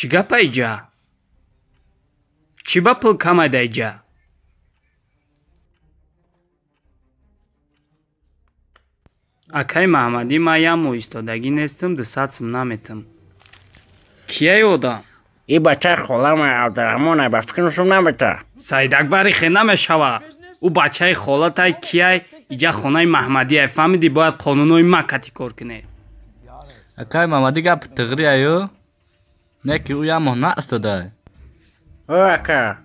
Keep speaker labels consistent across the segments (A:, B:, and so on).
A: چی گپ ایجا؟ چی با پول کماید ایجا؟ اکای محمدی ما یم ایستادگی نیستم دستم نمیتم. کیه آدم؟
B: ای بچه خالم عبدالرحمنه به فکرشم نمیته.
A: سید اکبری خیلی نمیشوه. او بچه خالت کیه ایجا خونه محمدی فهمیدی باید قانونوی مکتی کار کنه.
C: اکای محمدی گپ تغری ایو؟ نه که او یم نه استاده.
B: او اکا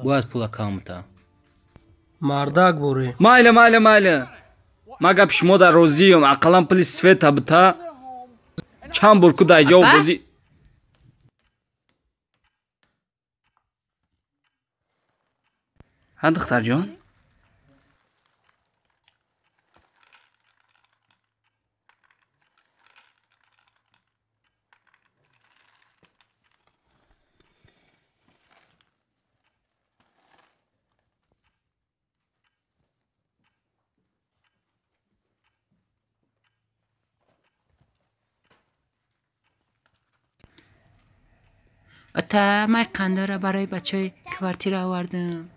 C: باید پول کامتا.
D: مردک بوری.
A: مایله. ما گپ شما در روزیم اقلام پلی سفید بتا. چند برکو دایجا و بازی. ها دختر جان؟
E: اتا من قنده را برای بچه کوارتیر آوردم.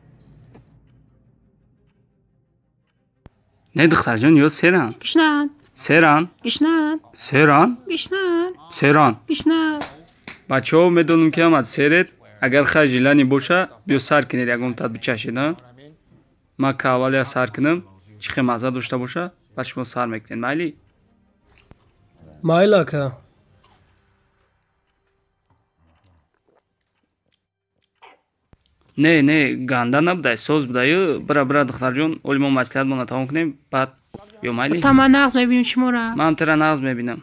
A: نه دختر جان یا سران؟
E: گشنان.
A: سران؟
E: گشنان.
A: سران؟
E: گشنان.
A: سران.
E: گشنان.
A: بچه ها میدونم که آمد سرت اگر خجلانی باشه بیو سر کنید اگه اون تاد بچشید. ما که اولی سر کنم چی مزه داشته باشه بعد شما سر میکنید مایلی؟
D: مایل اکا.
A: نه گنده نبوده سوز بوده برا دختر جان اولی ما مسئولیت ما تمام کنیم بعد بیو مایلی؟
E: تا من نغز میبینم شما را.
A: من ترا نغز میبینم.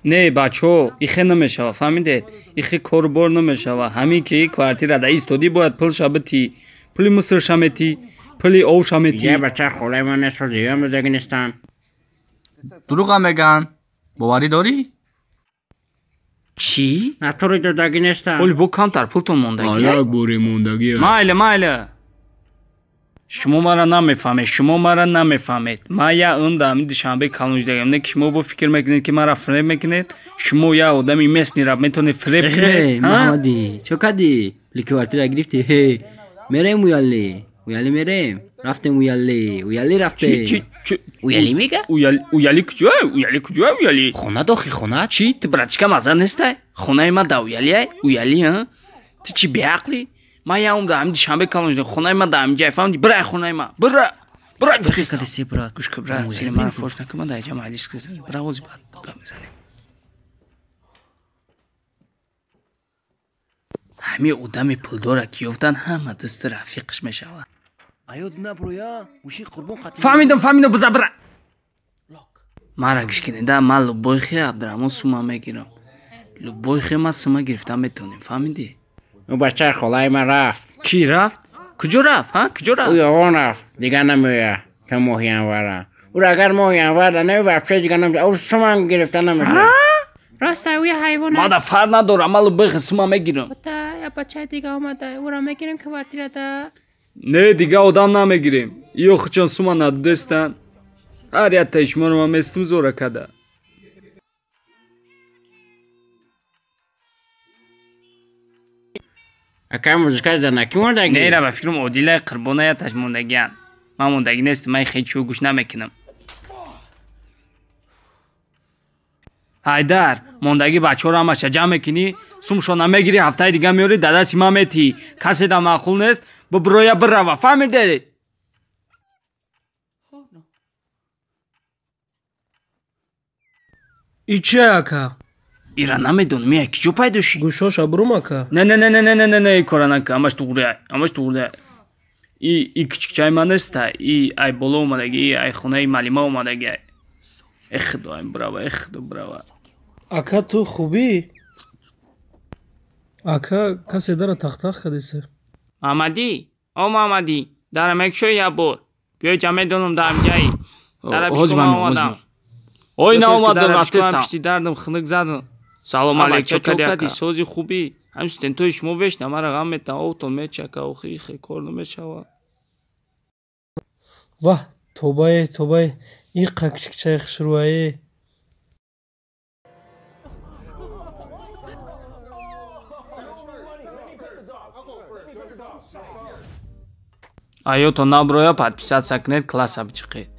A: نه بچه ها ایخه نمیشه فهمیدید؟ ایخه کاربار نمیشه همین که کوارتیر را ایستادی باید پول شبتی پولی مصر شمتی پولی او شمتی.
B: یه بچه خاله من نیست و دیگه هم زدگی نیستن.
C: دروغ هم میگن. باوری داری؟
A: چی؟
B: نه تو رو زدگی نیستن.
A: پول بو کمتر پولتون موندگی؟
F: حالا بوری موندگی
A: مایله شما مرا نمیفهمید. ما یا اون دامی دوشنبه کالونج داریم نه که شما با فکر میکنید که مرا فریب میکنید. شما یا آدمی مثل را میتونید فریب کنید.
G: محمدی چو کردی؟ لیکوارتی را گرفتی؟ هی میریم ویالی میریم. رفتیم ویالی رفته.
A: چی؟
E: ویالی میگه؟
A: ویالی کجا ویالی؟
E: خونه داخل خونه؟
A: چی؟ تو براتیکا مزه نیسته؟ خونه ما دا ویالی ها؟ تو چی بیعقلی؟ ما یا اون دامی دوشنبه کالونج داریم خونه ما دامی جای فهمیدی برای خونه ما برای گوش که برای سیلی من فوش نکن من دایجا معلیش کسی برای وزی باید گام بزنیم. همه آدم پولدار که یفتن همه دست رفیقش میشوه.
G: ایاد نبرویا وشی قربون قتل.
A: فهمیدم بزا برا مرا گش کنیده من لبای خیلی عبدالرحمن سوما میگیرم. لبای خیلی ما سوما گرفتم میتونیم فهمیدی؟
B: او بچه خاله من رفت.
A: چی رفت؟ کجا رفت؟
B: او یوان رفت دیگه نمیویه که ماهی انواره. او را اگر ماهی انواره نمی بچه دیگه نمیشه او سوما هم گرفته نمیشه.
E: راست اوی حیوانه.
A: ما دا فر ندارم من لبای خیلی سوما میگیرم.
E: اتا یا بچه دیگه آمده او را میگیریم کوارتیر دا.
A: نه دیگه آدم نمیگیریم. ایو خچان سوما ندستن. هر یه تایشما رو ما مستم زوره کده.
B: اکا موزیکا زدن کی موندگی؟
A: نه را به فکرم عادیله قربانه یا تاش موندگی هن. من موندگی نیست من خیلی چیو گوش نمیکنم. حیدر موندگی بچه رو همه جمع میکنی سومشو نمیگیری هفته دیگه میاری دادا سیما میتی کسی دا معقول نیست برویا بروا فهمیدی؟
D: ای چه اکا؟
A: ایران نمیدونم میای کجا پیدا شی؟
D: گوشاش ابروم اکا.
A: نه کارا نکن همش تو غوره. ای کچکچای من نیست ای بالا اومدگی ای خونه معلمه اومدگی. اخدایم براوا.
D: اکا تو خوبی؟ اکا کسی داره تختخ کدیسه.
A: محمدی دارم یک شوی یا بور بیا جمعه دونم دارم جایی دارم پیشکم آمدم اوی نه اومدم رفتستم پیشتی دردم خنک زدم سلام علیکم چکدی سوزی خوبی همشتن توی شما وشنم مرا غم میتن اوتون میچکه و خیلی کار نمیشوه.
D: واه توبه Иқа кичкичай хушрувае.
A: Аё то наброя подписаться кнет класс обчиқи.